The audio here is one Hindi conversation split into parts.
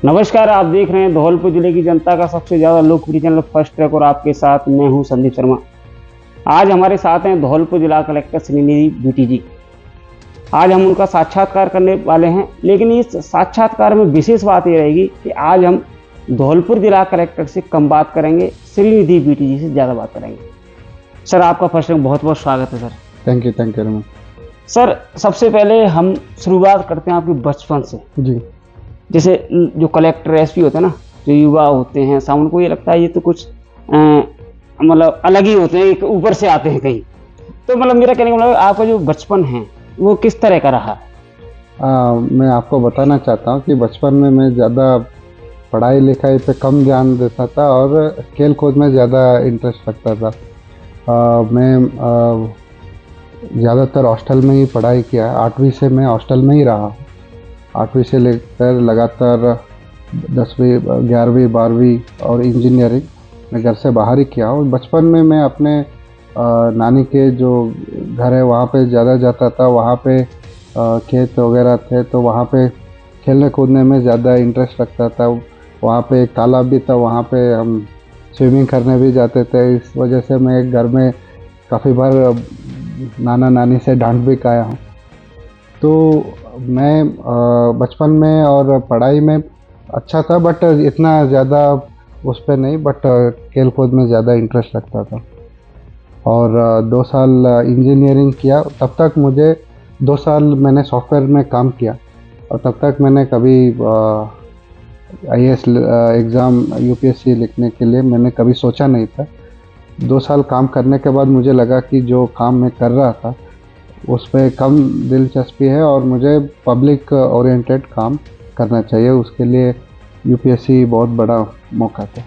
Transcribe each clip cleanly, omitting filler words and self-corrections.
नमस्कार, आप देख रहे हैं धौलपुर जिले की जनता का सबसे ज़्यादा लोकप्रिय चैनल फर्स्ट ट्रैक और आपके साथ मैं हूं संदीप शर्मा। आज हमारे साथ हैं धौलपुर जिला कलेक्टर श्रीनिधि बीटी जी। आज हम उनका साक्षात्कार करने वाले हैं, लेकिन इस साक्षात्कार में विशेष बात ये रहेगी कि आज हम धौलपुर जिला कलेक्टर से कम बात करेंगे, श्रीनिधि बीटी जी से ज़्यादा बात करेंगे। सर, आपका फर्स्ट ट्रैक बहुत बहुत स्वागत है sir. Thank you very much. Sir, सबसे पहले हम शुरुआत करते हैं आपके बचपन से। जी। जैसे जो कलेक्टर एसपी होते हैं ना, जो युवा होते हैं, साउंड को ये लगता है ये तो कुछ मतलब अलग ही होते हैं, एक ऊपर से आते हैं कहीं। तो मतलब मेरा कहने का मतलब आपका जो बचपन है वो किस तरह का रहा? मैं आपको बताना चाहता हूँ कि बचपन में मैं ज़्यादा पढ़ाई लिखाई पे कम ध्यान देता था और खेल कूद में ज़्यादा इंटरेस्ट रखता था। मैं ज़्यादातर हॉस्टल में ही पढ़ाई किया। 8वीं से मैं हॉस्टल में ही रहा। 8वीं से लेकर लगातार 10वीं 11वीं 12वीं और इंजीनियरिंग मैं घर से बाहर ही किया। और बचपन में मैं अपने नानी के जो घर है वहाँ पे ज़्यादा जाता था। वहाँ पे खेत वगैरह थे तो वहाँ पे खेलने कूदने में ज़्यादा इंटरेस्ट रखता था। वहाँ पे एक तालाब भी था, वहाँ पे हम स्विमिंग करने भी जाते थे। इस वजह से मैं घर में काफ़ी बार नाना नानी से डांट भी खाया हूँ। तो मैं बचपन में और पढ़ाई में अच्छा था, बट इतना ज़्यादा उस पर नहीं, बट खेल कूद में ज़्यादा इंटरेस्ट रखता था। और 2 साल इंजीनियरिंग किया। तब तक मुझे 2 साल मैंने सॉफ्टवेयर में काम किया और तब तक मैंने कभी IAS एग्ज़ाम UPSC लिखने के लिए मैंने कभी सोचा नहीं था। 2 साल काम करने के बाद मुझे लगा कि जो काम मैं कर रहा था उस पर कम दिलचस्पी है और मुझे पब्लिक ओरिएंटेड काम करना चाहिए। उसके लिए UPSC बहुत बड़ा मौका था।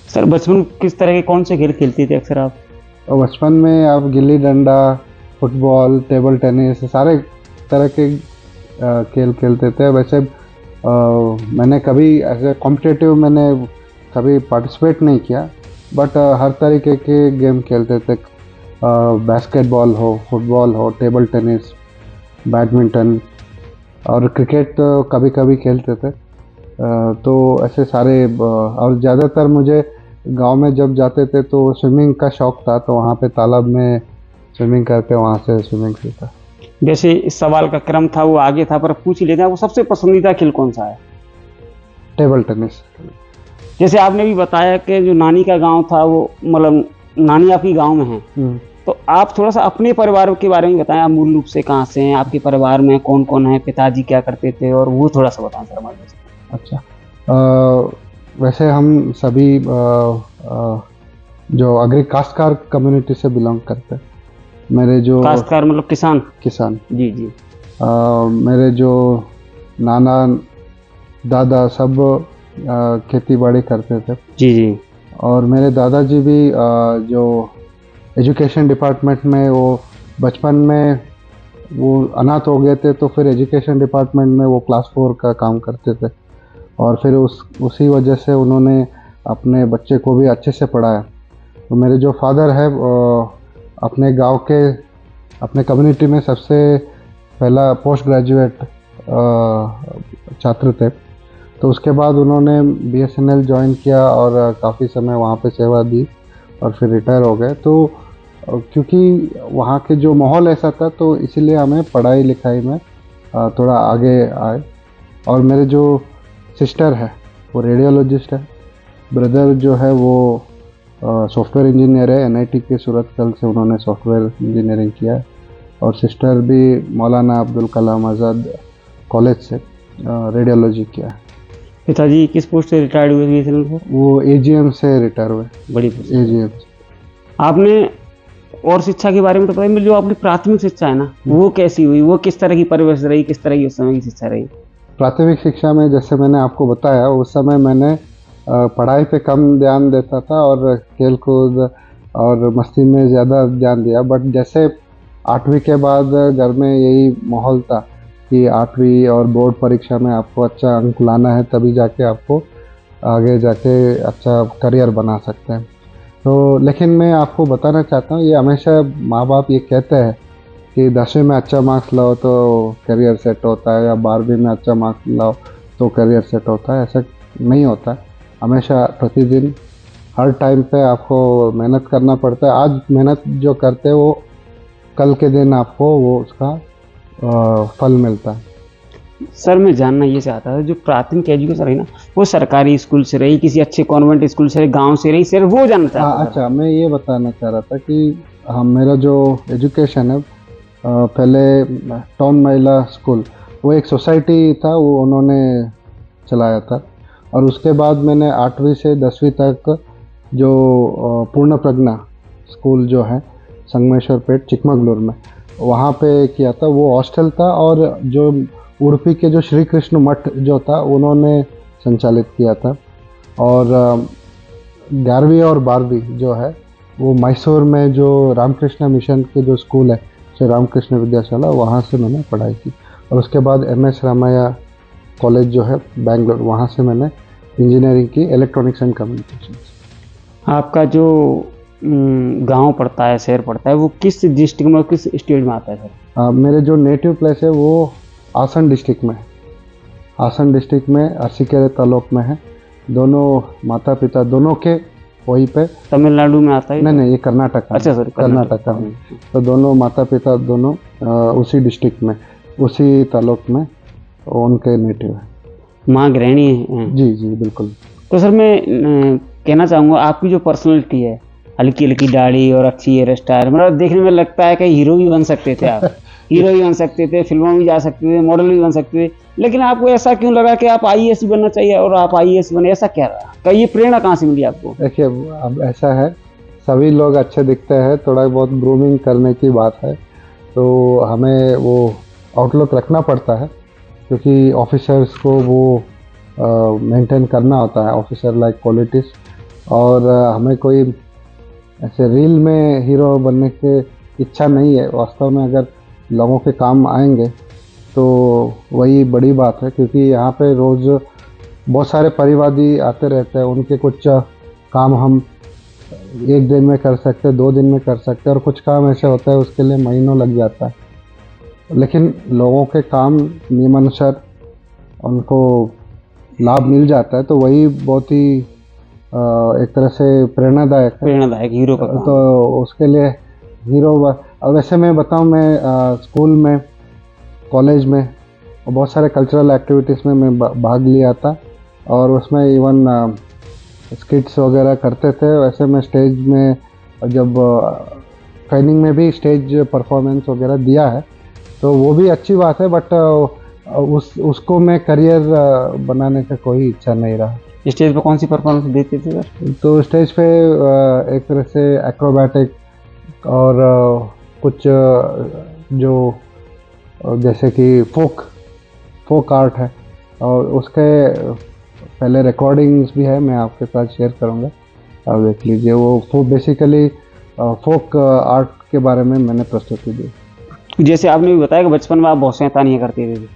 सर, बचपन में किस तरह के कौन से खेल खेलते थे अक्सर आप? और बचपन में आप gilli danda, football, table tennis, सारे तरह के खेल खेलते थे। वैसे मैंने कभी ऐसे कॉम्पिटिटिव मैंने कभी पार्टिसिपेट नहीं किया, बट हर तरीके के गेम खेलते थे। बास्केटबॉल हो, फुटबॉल हो, टेबल टेनिस, बैडमिंटन और क्रिकेट तो कभी कभी खेलते थे। तो ऐसे सारे और ज़्यादातर मुझे गांव में जब जाते थे तो स्विमिंग का शौक था, तो वहाँ पे तालाब में स्विमिंग करके वहाँ से स्विमिंग सीखा। जैसे इस सवाल का क्रम था वो आगे था, पर पूछ ही लेते हैं, वो सबसे पसंदीदा खेल कौन सा है? Table tennis. जैसे आपने भी बताया कि जो नानी का गांव था वो मतलब नानी आपकी गांव में है, तो आप थोड़ा सा अपने परिवार के बारे में बताएं। आप मूल रूप से कहाँ से हैं, आपके परिवार में कौन कौन है, पिताजी क्या करते थे, और वो थोड़ा सा बताएं सर हमारे। अच्छा, वैसे हम सभी जो अग्री काश्तकार कम्युनिटी से बिलोंग करते हैं। मेरे जो काश्तकार मतलब किसान? किसान। जी जी। मेरे जो नाना दादा सब खेती बाड़ी करते थे। जी जी। और मेरे दादाजी भी जो एजुकेशन डिपार्टमेंट में, वो बचपन में वो अनाथ हो गए थे, तो फिर एजुकेशन डिपार्टमेंट में वो क्लास 4 का काम करते थे। और फिर उसी वजह से उन्होंने अपने बच्चे को भी अच्छे से पढ़ाया। तो मेरे जो फादर है अपने गांव के, अपने कम्युनिटी में सबसे पहला पोस्ट ग्रेजुएट छात्र थे। तो उसके बाद उन्होंने BSNL ज्वाइन किया और काफ़ी समय वहाँ पे सेवा दी और फिर रिटायर हो गए। तो क्योंकि वहाँ के जो माहौल ऐसा था, तो इसीलिए हमें पढ़ाई लिखाई में थोड़ा आगे आए। और मेरे जो सिस्टर है वो रेडियोलॉजिस्ट है। ब्रदर जो है वो सॉफ्टवेयर इंजीनियर है, NIT के सूरतकल से उन्होंने सॉफ्टवेयर इंजीनियरिंग किया है। और सिस्टर भी मौलाना अब्दुल कलाम आज़ाद कॉलेज से रेडियोलॉजी किया है। पिताजी किस पोस्ट से रिटायर्ड हुए BSNL से? वो AGM से रिटायर हुए। बड़ी पोस्ट। AGM से। आपने और शिक्षा के बारे में तो पता है, जो आपकी प्राथमिक शिक्षा है ना, वो कैसी हुई, वो किस तरह की परिवेश रही, किस तरह की उस समय की शिक्षा रही? प्राथमिक शिक्षा में जैसे मैंने आपको बताया, उस समय मैंने पढ़ाई पे कम ध्यान देता था और खेल कूद और मस्ती में ज़्यादा ध्यान दिया। बट जैसे 8वीं के बाद घर में यही माहौल था कि 8वीं और बोर्ड परीक्षा में आपको अच्छा अंक लाना है, तभी जाके आपको आगे जाके अच्छा करियर बना सकते हैं। तो लेकिन मैं आपको बताना चाहता हूँ, ये हमेशा माँ बाप ये कहते हैं कि 10वीं में अच्छा मार्क्स लाओ तो करियर सेट होता है, या 12वीं में अच्छा मार्क्स लाओ तो करियर सेट होता है। ऐसा नहीं होता। हमेशा प्रतिदिन हर टाइम पे आपको मेहनत करना पड़ता है। आज मेहनत जो करते हैं वो कल के दिन आपको वो उसका फल मिलता है। सर मैं जानना ये चाहता था, जो प्राथमिक एजुकेशन रही ना, वो सरकारी स्कूल से रही, किसी अच्छे कॉन्वेंट स्कूल से रही, गांव से रही, सर वो जानना चाहता था। अच्छा, मैं ये बताना चाह रहा था कि मेरा जो एजुकेशन है पहले टाउन महिला स्कूल, वो एक सोसाइटी था, वो उन्होंने चलाया था। और उसके बाद मैंने 8वीं से 10वीं तक जो पूर्ण प्रज्ञा स्कूल जो है संगमेश्वर पेट चिकमगलूर में, वहाँ पे किया था। वो हॉस्टल था और जो उड़पी के जो श्री कृष्ण मठ जो था उन्होंने संचालित किया था। और 11वीं और 12वीं जो है वो मैसूर में जो रामकृष्ण मिशन के जो स्कूल है श्री रामकृष्ण विद्याशाला, वहाँ से मैंने पढ़ाई की। और उसके बाद MS रामैया कॉलेज जो है बेंगलोर, वहाँ से मैंने इंजीनियरिंग की इलेक्ट्रॉनिक्स एंड कम्युनिकेशन। आपका जो गांव पड़ता है, शहर पड़ता है, वो किस डिस्ट्रिक्ट में, किस स्टेट में आता है सर? मेरे जो नेटिव प्लेस है वो आसन डिस्ट्रिक्ट में है। आसन डिस्ट्रिक्ट में अरसीकेरे तालुक में है। दोनों माता पिता दोनों के वहीं पे। तमिलनाडु में आता है? नहीं, ये कर्नाटक में। अच्छा सर, कर्नाटक में। तो दोनों माता पिता दोनों उसी डिस्ट्रिक्ट में, उसी तालुक में उनके नेटिव है। माँ गृहिणी हैं? जी जी बिल्कुल। तो सर मैं कहना चाहूँगा, आपकी जो पर्सनैलिटी है, हल्की हल्की दाढ़ी और अच्छी हेयर स्टाइल, मतलब देखने में लगता है कि हीरो भी बन सकते थे आप। हीरो भी बन सकते थे, फिल्मों में भी जा सकते थे, मॉडल भी बन सकते थे, लेकिन आपको ऐसा क्यों लगा कि आप IAS बनना चाहिए और आप IAS बने? ऐसा क्या रहा? तो ये प्रेरणा कहाँ से मिली आपको? देखिए, अब ऐसा है, सभी लोग अच्छे दिखते हैं, थोड़ा बहुत ग्रूमिंग करने की बात है, तो हमें वो आउटलुक रखना पड़ता है, क्योंकि ऑफिसर्स को वो मेंटेन करना होता है, ऑफिसर लाइक क्वालिटीज़। और हमें कोई ऐसे रील में हीरो बनने की इच्छा नहीं है। वास्तव में अगर लोगों के काम आएंगे तो वही बड़ी बात है, क्योंकि यहाँ पे रोज़ बहुत सारे परिवादी आते रहते हैं। उनके कुछ काम हम 1 दिन में कर सकते हैं, 2 दिन में कर सकते हैं, और कुछ काम ऐसे होता है उसके लिए महीनों लग जाता है। लेकिन लोगों के काम नियमानुसार उनको लाभ मिल जाता है, तो वही बहुत ही एक तरह से प्रेरणादायक है। प्रेरणादायक हीरो का काम। तो उसके लिए हीरो। और वैसे मैं बताऊं, मैं स्कूल में, कॉलेज में बहुत सारे कल्चरल एक्टिविटीज़ में मैं भाग लिया था, और उसमें इवन स्किट्स वगैरह करते थे। वैसे मैं स्टेज में जब ट्रेनिंग में भी स्टेज परफॉर्मेंस वगैरह दिया है, तो वो भी अच्छी बात है, बट उसको मैं करियर बनाने का कोई इच्छा नहीं रहा। स्टेज पर कौन सी परफॉर्मेंस देते थे सर? तो स्टेज पे एक तरह से एक्रोबैटिक और कुछ जो जैसे कि फोक आर्ट है, और उसके पहले रिकॉर्डिंग्स भी है, मैं आपके साथ शेयर करूंगा, आप देख लीजिए। वो बेसिकली फोक आर्ट के बारे में मैंने प्रस्तुति दी। जैसे आपने भी बताया कि बचपन में आप बहुत शैतानियाँ करते थे,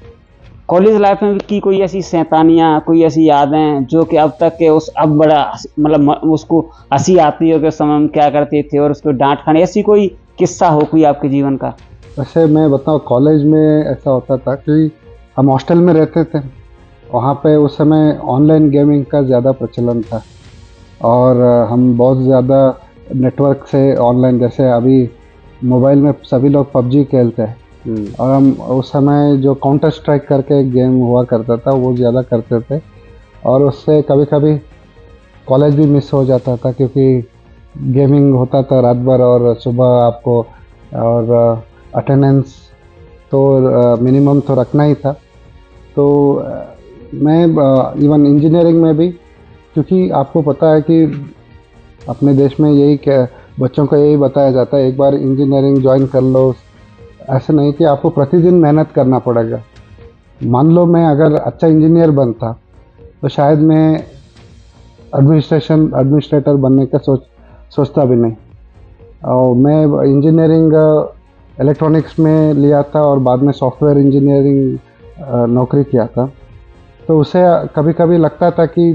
कॉलेज लाइफ में की कोई ऐसी शैतानियाँ, कोई ऐसी यादें जो कि अब तक के उस अब बड़ा मतलब उसको हंसी आती हो कि उस समय हम क्या करते थे और उसको डांट खाने, ऐसी कोई किस्सा हो कोई आपके जीवन का? वैसे मैं बताऊँ, कॉलेज में ऐसा होता था कि हम हॉस्टल में रहते थे। वहाँ पे उस समय ऑनलाइन गेमिंग का ज़्यादा प्रचलन था, और हम बहुत ज़्यादा नेटवर्क से ऑनलाइन, जैसे अभी मोबाइल में सभी लोग PUBG खेलते हैं, और हम उस समय जो काउंटर स्ट्राइक करके एक गेम हुआ करता था वो ज़्यादा करते थे। और उससे कभी कभी कॉलेज भी मिस हो जाता था, क्योंकि गेमिंग होता था रात भर, और सुबह आपको और अटेंडेंस तो मिनिमम तो रखना ही था। तो मैं इवन इंजीनियरिंग में भी, क्योंकि आपको पता है कि अपने देश में यही बच्चों को यही बताया जाता है, एक बार इंजीनियरिंग ज्वाइन कर लो, ऐसा नहीं कि आपको प्रतिदिन मेहनत करना पड़ेगा। मान लो मैं अगर अच्छा इंजीनियर बनता तो शायद मैं एडमिनिस्ट्रेटर बनने का सोचता भी नहीं। और मैं इंजीनियरिंग इलेक्ट्रॉनिक्स में लिया था, और बाद में सॉफ्टवेयर इंजीनियरिंग नौकरी किया था। तो उसे कभी कभी लगता था कि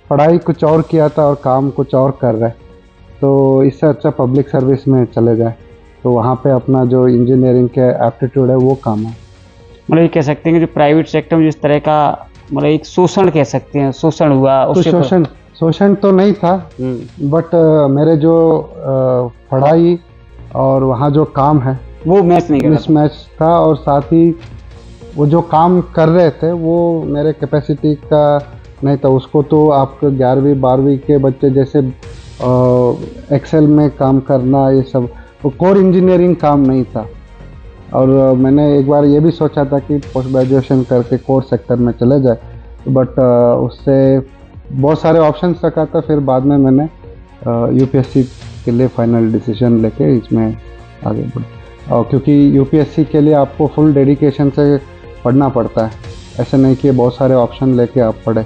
पढ़ाई कुछ और किया था और काम कुछ और कर रहे, तो इससे अच्छा पब्लिक सर्विस में चले जाए, तो वहाँ पे अपना जो इंजीनियरिंग के एप्टीट्यूड है वो काम है। मतलब ये कह सकते हैं कि जो प्राइवेट सेक्टर में जिस तरह का मतलब एक शोषण कह सकते हैं, शोषण हुआ तो उससे शोषण शोषण तो नहीं था, बट मेरे जो पढ़ाई और वहाँ जो काम है वो मैच नहीं कर रहा था। मिसमैच था, और साथ ही वो जो काम कर रहे थे वो मेरे कैपेसिटी का नहीं था। उसको तो आपको 11वीं 12वीं के बच्चे जैसे एक्सेल में काम करना, ये सब वो कोर इंजीनियरिंग काम नहीं था। और मैंने एक बार ये भी सोचा था कि पोस्ट ग्रेजुएशन करके कोर सेक्टर में चले जाए, बट उससे बहुत सारे ऑप्शंस रखा था। फिर बाद में मैंने यूपीएससी के लिए फाइनल डिसीजन लेके इसमें आगे बढ़ा। और क्योंकि यूपीएससी के लिए आपको फुल डेडिकेशन से पढ़ना पड़ता है, ऐसे नहीं कि बहुत सारे ऑप्शन लेके आप पढ़े,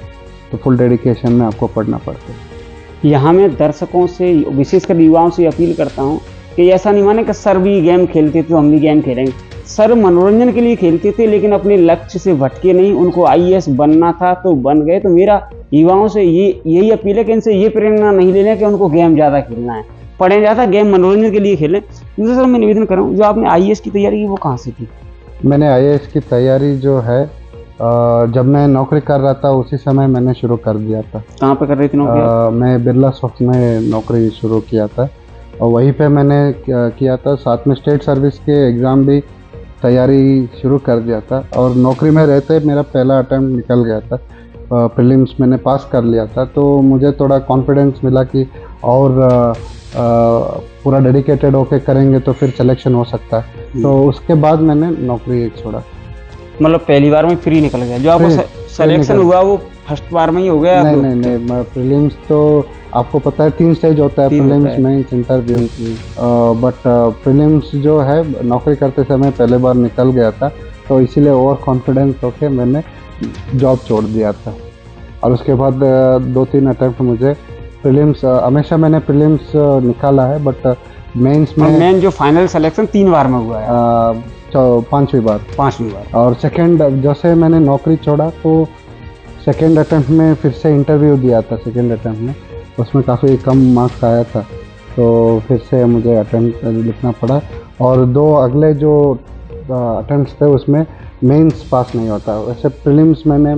तो फुल डेडिकेशन में आपको पढ़ना पड़ता है। यहाँ मैं दर्शकों से, विशेषकर युवाओं से अपील करता हूँ कि ऐसा नहीं माने कि सर भी गेम खेलते थे तो हम भी गेम खेलेंगे। सर मनोरंजन के लिए खेलते थे, लेकिन अपने लक्ष्य से भटके नहीं। उनको आईएएस बनना था तो बन गए। तो मेरा युवाओं से यही अपील है कि इनसे ये प्रेरणा नहीं लेना कि उनको गेम ज़्यादा खेलना है, पढ़ें ज़्यादा, गेम मनोरंजन के लिए खेलें। दूसरा सर मैं निवेदन कर रहा हूँ, जो आपने आईएएस की तैयारी की वो कहाँ से की? मैंने आईएएस की तैयारी जो है जब मैं नौकरी कर रहा था उसी समय मैंने शुरू कर दिया था। कहाँ पे कर रही थी नौकरी? मैं बिरला सॉफ्ट में नौकरी शुरू किया था, और वहीं पे मैंने किया था। साथ में स्टेट सर्विस के एग्ज़ाम भी तैयारी शुरू कर दिया था, और नौकरी में रहते मेरा पहला अटेम्प्ट निकल गया था। प्रीलिम्स मैंने पास कर लिया था, तो मुझे थोड़ा कॉन्फिडेंस मिला कि और पूरा डेडिकेटेड होके करेंगे तो फिर सिलेक्शन हो सकता है। तो उसके बाद मैंने नौकरी छोड़ा। मतलब पहली बार में फ्री निकल गया? जो आपको सिलेक्शन हुआ वो फर्स्ट बार में ही हो गया? नहीं, प्रीलिम्स तो आपको पता है 3 स्टेज होता है, prelims, mains, interview. But prelims जो है नौकरी करते समय पहले बार निकल गया था, तो इसीलिए ओवर कॉन्फिडेंस होके मैंने जॉब छोड़ दिया था। और उसके बाद 2-3 अटेम्प्ट मुझे प्रीलिम्स, हमेशा मैंने प्रीलिम्स निकाला है, बट मेंस में मेन जो फाइनल सिलेक्शन 3 बार में हुआ है? 5वीं बार। और सेकंड जैसे मैंने नौकरी छोड़ा तो सेकंड अटेम्प्ट में फिर से इंटरव्यू दिया था। सेकंड अटेम्प्ट में उसमें काफ़ी कम मार्क्स आया था, तो फिर से मुझे अटेम्प्ट लिखना पड़ा। और 2 अगले जो अटेम्प्ट्स थे उसमें मेंस पास नहीं होता। वैसे प्रीलिम्स मैंने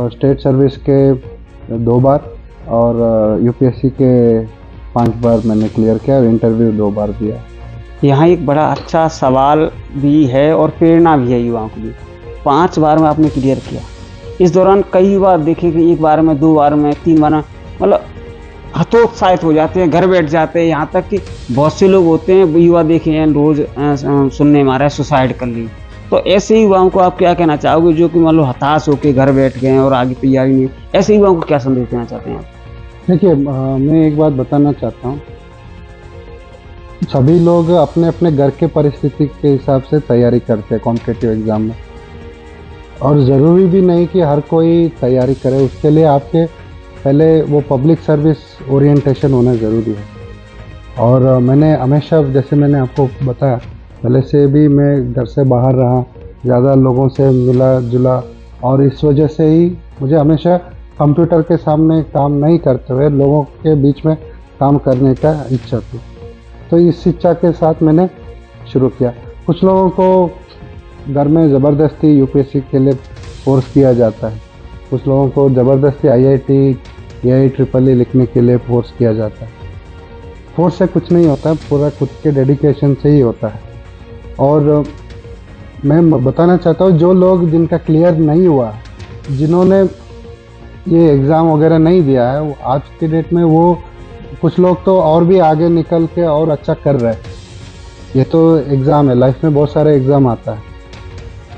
स्टेट सर्विस के 2 बार और यूपीएससी के 5 बार मैंने क्लियर किया, और इंटरव्यू 2 बार दिया। यहाँ एक बड़ा अच्छा सवाल भी है और प्रेरणा भी है युवाओं के लिए। 5 बार में आपने क्लियर किया। इस दौरान कई बार देखे कि 1 बार में, 2 बार में, 3 बार में, मतलब हतोत्साहित हो जाते हैं, घर बैठ जाते हैं। यहाँ तक कि बहुत से लोग होते हैं, युवा देखे हैं रोज सुनने में आ रहा है सुसाइड कर ली। तो ऐसे युवाओं को आप क्या कहना चाहोगे जो कि मान लो हताश होकर घर बैठ गए हैं और आगे तैयारी नहीं? ऐसे युवाओं को क्या संदेश देना चाहते हैं आप? देखिए, मैं एक बात बताना चाहता हूँ। सभी लोग अपने अपने घर के परिस्थिति के हिसाब से तैयारी करते हैं कॉम्पिटिटिव एग्ज़ाम में, और ज़रूरी भी नहीं कि हर कोई तैयारी करे। उसके लिए आपके पहले वो पब्लिक सर्विस ओरिएंटेशन होना ज़रूरी है। और मैंने हमेशा, जैसे मैंने आपको बताया, पहले से भी मैं घर से बाहर रहा, ज़्यादा लोगों से मिला जुला, और इस वजह से ही मुझे हमेशा कंप्यूटर के सामने काम नहीं करते हुए लोगों के बीच में काम करने का इच्छा थी। तो इस इच्छा के साथ मैंने शुरू किया। कुछ लोगों को घर में ज़बरदस्ती यूपीएससी के लिए फोर्स किया जाता है, कुछ लोगों को ज़बरदस्ती आईआईटी, AIEEE लिखने के लिए फोर्स किया जाता है। फोर्स से कुछ नहीं होता, पूरा खुद के डेडिकेशन से ही होता है। और मैं बताना चाहता हूँ, जो लोग जिनका क्लियर नहीं हुआ, जिन्होंने ये एग्ज़ाम वगैरह नहीं दिया है, वो आज के डेट में वो कुछ लोग तो और भी आगे निकल के और अच्छा कर रहे हैं। ये तो एग्ज़ाम है, लाइफ में बहुत सारे एग्ज़ाम आता है,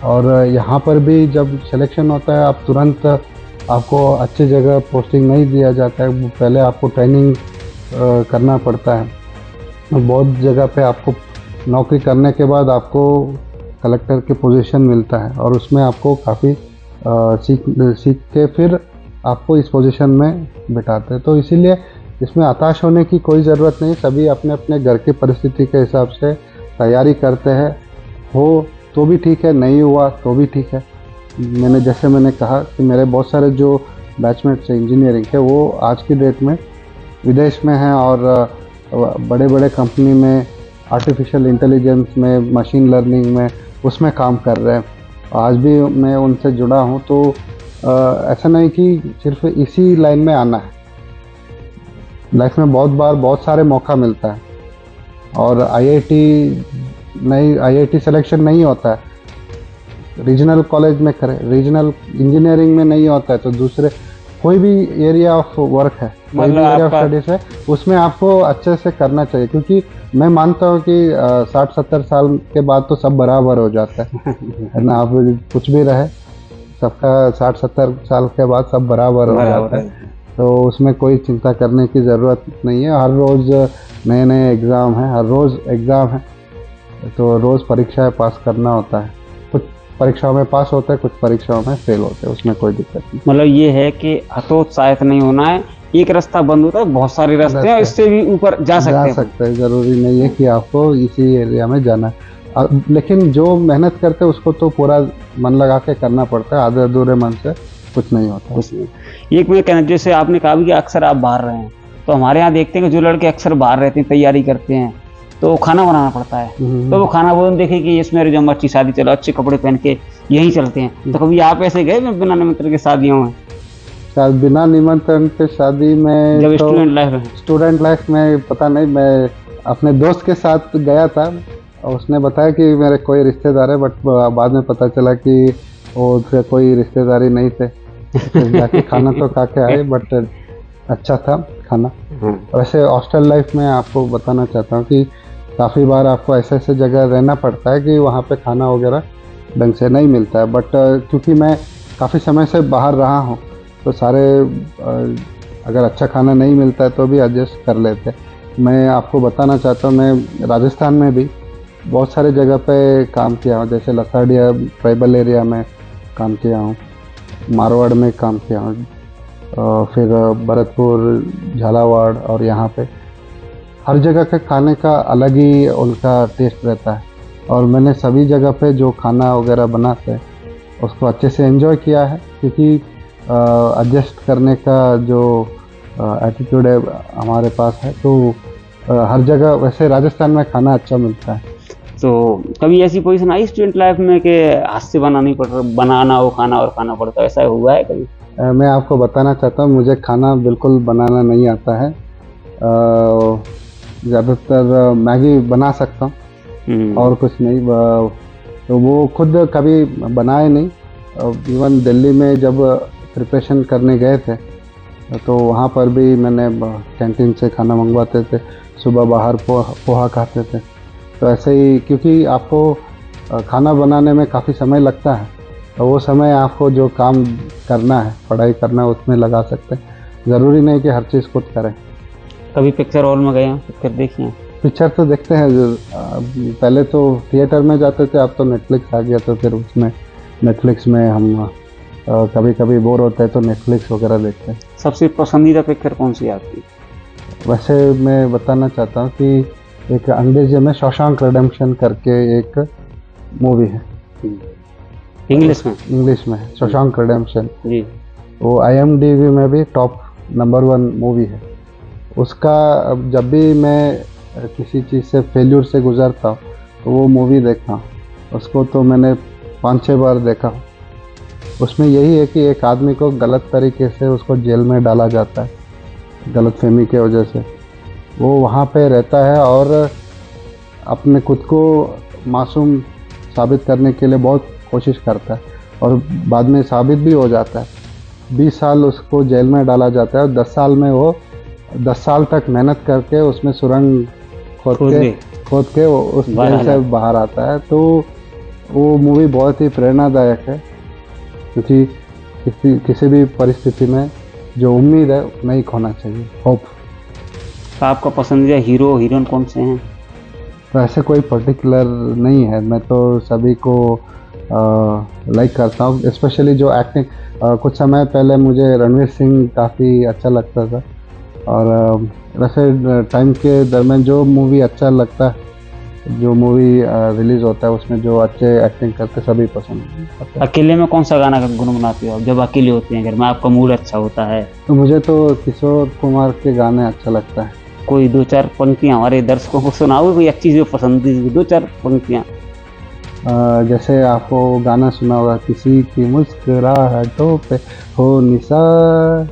और यहाँ पर भी जब सिलेक्शन होता है, आप तुरंत, आपको अच्छी जगह पोस्टिंग नहीं दिया जाता है। पहले आपको ट्रेनिंग करना पड़ता है। बहुत जगह पे आपको नौकरी करने के बाद आपको कलेक्टर की पोजीशन मिलता है, और उसमें आपको काफ़ी सीख के फिर आपको इस पोजीशन में बिठाते हैं। तो इसीलिए इसमें हताश होने की कोई ज़रूरत नहीं। सभी अपने अपने घर की परिस्थिति के हिसाब से तैयारी करते हैं। हो तो भी ठीक है, नहीं हुआ तो भी ठीक है। मैंने कहा कि मेरे बहुत सारे जो बैचमेट्स हैं इंजीनियरिंग के, वो आज की डेट में विदेश में हैं, और बड़े बड़े कंपनी में आर्टिफिशियल इंटेलिजेंस में, मशीन लर्निंग में, उसमें काम कर रहे हैं। आज भी मैं उनसे जुड़ा हूँ, तो ऐसा नहीं कि सिर्फ इसी लाइन में आना है। लाइफ में बहुत बार बहुत सारे मौका मिलता है और आईआईटी सिलेक्शन नहीं होता है, रीजनल कॉलेज में करें, रीजनल इंजीनियरिंग में नहीं होता है तो दूसरे कोई भी एरिया ऑफ वर्क है, कोई भी एरिया ऑफ स्टडीज है, उसमें आपको अच्छे से करना चाहिए। क्योंकि मैं मानता हूँ कि 60-70 साल के बाद तो सब बराबर हो जाता है ना। आप कुछ भी रहे, सबका 60-70 साल के बाद सब बराबर हो जाता है, तो उसमें कोई चिंता करने की ज़रूरत नहीं है। हर रोज़ नए नए एग्ज़ाम हैं, हर रोज़ एग्ज़ाम है, तो रोज़ परीक्षाएं पास करना होता है। कुछ परीक्षाओं में पास होते हैं, कुछ परीक्षाओं में फेल होते हैं, उसमें कोई दिक्कत नहीं। मतलब ये है कि हतोत्साहित नहीं होना है, एक रास्ता बंद होता है, बहुत सारे रास्ते हैं, इससे भी ऊपर जा सकते हैं। ज़रूरी नहीं है कि आपको इसी एरिया में जाना है, लेकिन जो मेहनत करते हैं उसको तो पूरा मन लगा के करना पड़ता है, आधे अधूरे मन से कुछ नहीं होता। कुछ नहीं। एक मैं कहना, जैसे आपने कहा भी कि अक्सर आप बाहर रहे हैं, तो हमारे यहाँ देखते हैं कि जो लड़के अक्सर बाहर रहते हैं, तैयारी करते हैं, तो खाना बनाना पड़ता है, तो वो खाना वो देखे कि इसमें जो अच्छी शादी चलो, अच्छे कपड़े पहन के यहीं चलते हैं। तो कभी आप ऐसे गए बिना निमंत्रण के शादियों में? बिना निमंत्रण के शादी में जब तो स्टूडेंट लाइफ में पता नहीं, मैं अपने दोस्त के साथ गया था, उसने बताया कि मेरे कोई रिश्तेदार है, बट बाद में पता चला कि वो कोई रिश्तेदारी नहीं थे। जाके खाना तो खा के आए, बट अच्छा था खाना। वैसे हॉस्टल लाइफ में आपको बताना चाहता हूँ कि काफ़ी बार आपको ऐसे ऐसे जगह रहना पड़ता है कि वहाँ पे खाना वगैरह ढंग से नहीं मिलता है, बट क्योंकि मैं काफ़ी समय से बाहर रहा हूँ तो सारे अगर अच्छा खाना नहीं मिलता है तो भी एडजस्ट कर लेते हैं। मैं आपको बताना चाहता हूँ, मैं राजस्थान में भी बहुत सारे जगह पे काम किया हूँ, जैसे लसाड़िया ट्राइबल एरिया में काम किया हूँ, मारवाड़ में काम किया हूँ, फिर भरतपुर, झालावाड़, और यहाँ पे हर जगह के खाने का अलग ही उनका टेस्ट रहता है। और मैंने सभी जगह पे जो खाना वगैरह बनाते हैं उसको अच्छे से एंजॉय किया है, क्योंकि एडजस्ट करने का जो एटीट्यूड है हमारे पास है, तो हर जगह वैसे राजस्थान में खाना अच्छा मिलता है। तो कभी ऐसी पोजीशन आई स्टूडेंट लाइफ में कि हाथ से बनाना हो खाना और खाना पड़ता है, ऐसा हुआ है कभी? मैं आपको बताना चाहता हूँ, मुझे खाना बिल्कुल बनाना नहीं आता है। ज़्यादातर मैगी बना सकता हूँ और कुछ नहीं। तो वो खुद कभी बनाए नहीं। इवन दिल्ली में जब प्रिपरेशन करने गए थे तो वहाँ पर भी मैंने कैंटीन से खाना मंगवाते थे, सुबह बाहर पोहा खाते थे। तो ऐसे ही, क्योंकि आपको खाना बनाने में काफ़ी समय लगता है, तो वो समय आपको जो काम करना है, पढ़ाई करना है, उसमें लगा सकते हैं। ज़रूरी नहीं कि हर चीज़ खुद करें। कभी पिक्चर हॉल में गए हैं, पिक्चर देखी हैं? पिक्चर तो देखते हैं, पहले तो थिएटर में जाते थे, अब तो नेटफ्लिक्स आ गया, तो फिर उसमें नेटफ्लिक्स में हम कभी कभी बोर होते हैं तो नेटफ्लिक्स वगैरह देखते हैं। सबसे पसंदीदा पिक्चर कौन सी आपकी? वैसे मैं बताना चाहता हूँ कि एक अंग्रेजी में शॉशैंक रिडेम्पशन करके एक मूवी है, इंग्लिश में शॉशैंक रिडेम्पशन जी। वो IMDb में भी टॉप नंबर 1 मूवी है। उसका जब भी मैं किसी चीज़ से फेल्यूर से गुजरता हूँ तो वो मूवी देखता हूँ। उसको तो मैंने 5-6 बार देखा हूँ। उसमें यही है कि एक आदमी को गलत तरीके से उसको जेल में डाला जाता है, गलतफहमी की वजह से। वो वहाँ पे रहता है और अपने खुद को मासूम साबित करने के लिए बहुत कोशिश करता है, और बाद में साबित भी हो जाता है। 20 साल उसको जेल में डाला जाता है, और 10 साल में वो 10 साल तक मेहनत करके उसमें सुरंग खोद के वो उस जेल से बाहर आता है। तो वो मूवी बहुत ही प्रेरणादायक है, क्योंकि किसी भी परिस्थिति में जो उम्मीद है नहीं खोना चाहिए, होप। तो आपका पसंदीदा हीरो हीरोइन कौन से हैं? वैसे कोई पर्टिकुलर नहीं है, मैं तो सभी को लाइक करता हूँ, स्पेशली जो एक्टिंग। कुछ समय पहले मुझे रणवीर सिंह काफ़ी अच्छा लगता था, और वैसे टाइम के दरमियान जो मूवी अच्छा लगता है, जो मूवी रिलीज़ होता है उसमें जो अच्छे एक्टिंग करते सभी पसंद करते हैं। अकेले में कौन सा गाना गुनगुनाते हो जब अकेले होते हैं घर में, आपका मूड अच्छा होता है? तो मुझे तो किशोर कुमार के गाने अच्छा लगता है। कोई 2-4 पंक्तियाँ हमारे दर्शकों को सुनाओ, कोई अच्छी जो पसंदीदा 2-4 पंक्तियाँ। जैसे आपको गाना सुना होगा, किसी की मुस्कुराहटों पे हो निसार,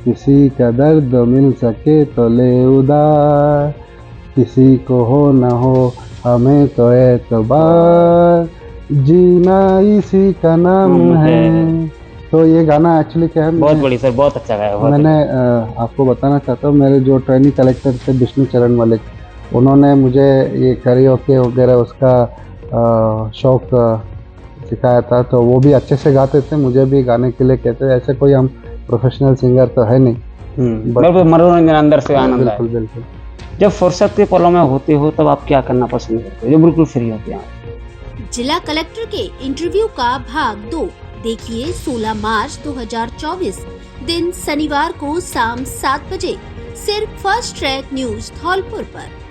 किसी का दर्द मिल सके तो ले उधार, किसी को हो न हो हमें तो एतबार, जीना इसी का नाम है। तो ये गाना एक्चुअली क्या है, बहुत बड़ी सर, बहुत अच्छा गाया, बहुत मैंने आपको बताना चाहता हूँ, मेरे जो ट्रेनिंग कलेक्टर थे विष्णु चरण मलिक, उन्होंने मुझे ये कैरियोके वगैरह उसका शौक सिखाया था। तो वो भी अच्छे से गाते थे, मुझे भी गाने के लिए कहते थे। ऐसे कोई हम प्रोफेशनल सिंगर तो है नहीं, but- बिल्कुल मनोरंजन अंदर से आनंद है। बिल्कुल बिल्कुल। जब फुर्सत के पलों में होते हो तब आप क्या करना पसंद करते हो, जो बिल्कुल फ्री होते हैं? जिला कलेक्टर के इंटरव्यू का भाग 2 देखिए 16 मार्च 2024 दिन शनिवार को शाम 7 बजे सिर्फ फर्स्ट ट्रैक न्यूज धौलपुर पर।